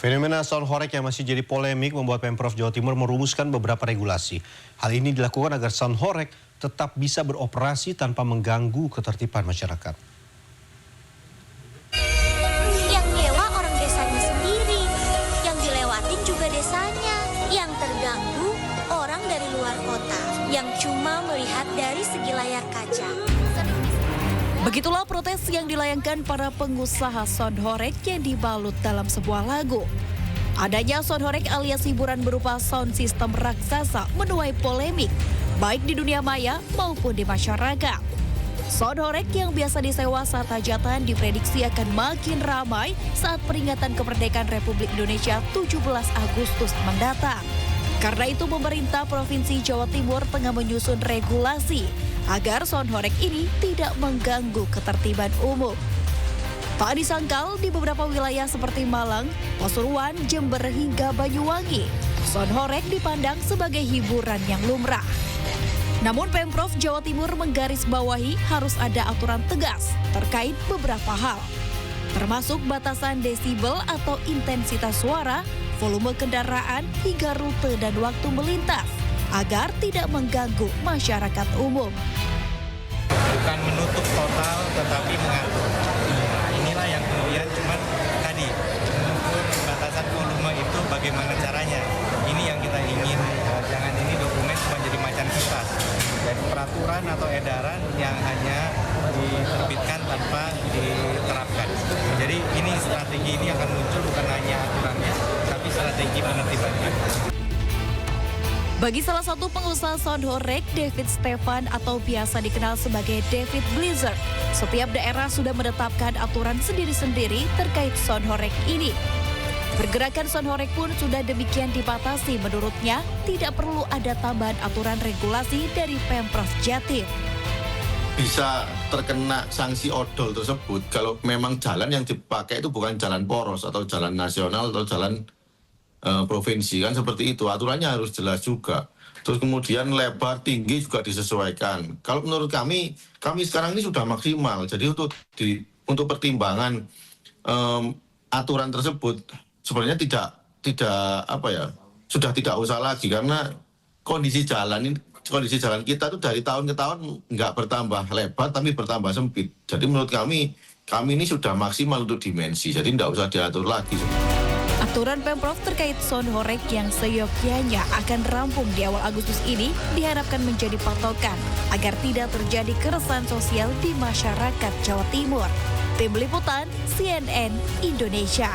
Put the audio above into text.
Fenomena sound horeg yang masih jadi polemik membuat Pemprov Jawa Timur merumuskan beberapa regulasi. Hal ini dilakukan agar sound horeg tetap bisa beroperasi tanpa mengganggu ketertiban masyarakat. Yang nyewa orang desanya sendiri, yang dilewatin juga desanya, yang terganggu orang dari luar kota, yang cuma melihat dari segi layar kaca. Begitulah protes yang dilayangkan para pengusaha sound horeg yang dibalut dalam sebuah lagu. Adanya sound horeg alias hiburan berupa sound system raksasa menuai polemik, baik di dunia maya maupun di masyarakat. Sound horeg yang biasa disewa saat hajatan diprediksi akan makin ramai saat peringatan kemerdekaan Republik Indonesia 17 Agustus mendatang. Karena itu pemerintah Provinsi Jawa Timur tengah menyusun regulasi agar sound horeg ini tidak mengganggu ketertiban umum. Tak disangkal di beberapa wilayah seperti Malang, Pasuruan, Jember hingga Banyuwangi, sound horeg dipandang sebagai hiburan yang lumrah. Namun Pemprov Jawa Timur menggarisbawahi harus ada aturan tegas terkait beberapa hal, termasuk batasan desibel atau intensitas suara, volume kendaraan, hingga rute dan waktu melintas, agar tidak mengganggu masyarakat umum. Bukan menutup total, tetapi mengatur. Nah, inilah yang kemudian cuman tadi, mengukur batasan volume itu bagaimana caranya. Ini yang kita ingin, jangan ini dokumen cuma jadi macan kipas. Jadi peraturan atau edaran yang hanya diterbitkan tanpa diterapkan. Jadi ini strategi ini akan muncul bukan hanya aturannya, tapi strategi penertibannya. Bagi salah satu pengusaha sound horeg, David Stefan atau biasa dikenal sebagai David Blizzard, setiap daerah sudah menetapkan aturan sendiri-sendiri terkait sound horeg ini. Pergerakan sound horeg pun sudah demikian dibatasi, menurutnya tidak perlu ada tambahan aturan regulasi dari Pemprov Jatim. Bisa terkena sanksi odol tersebut kalau memang jalan yang dipakai itu bukan jalan poros atau jalan nasional atau jalan provinsi, kan seperti itu. Aturannya harus jelas juga. Terus kemudian lebar tinggi juga disesuaikan. Kalau menurut kami sekarang ini sudah maksimal. Jadi untuk pertimbangan aturan tersebut sebenarnya sudah tidak usah lagi, karena kondisi jalan kita itu dari tahun ke tahun nggak bertambah lebar tapi bertambah sempit. Jadi menurut kami ini sudah maksimal untuk dimensi. Jadi nggak usah diatur lagi. Aturan Pemprov terkait sound horeg yang seyogyanya akan rampung di awal Agustus ini diharapkan menjadi patokan agar tidak terjadi keresahan sosial di masyarakat Jawa Timur. Tim Liputan CNN Indonesia.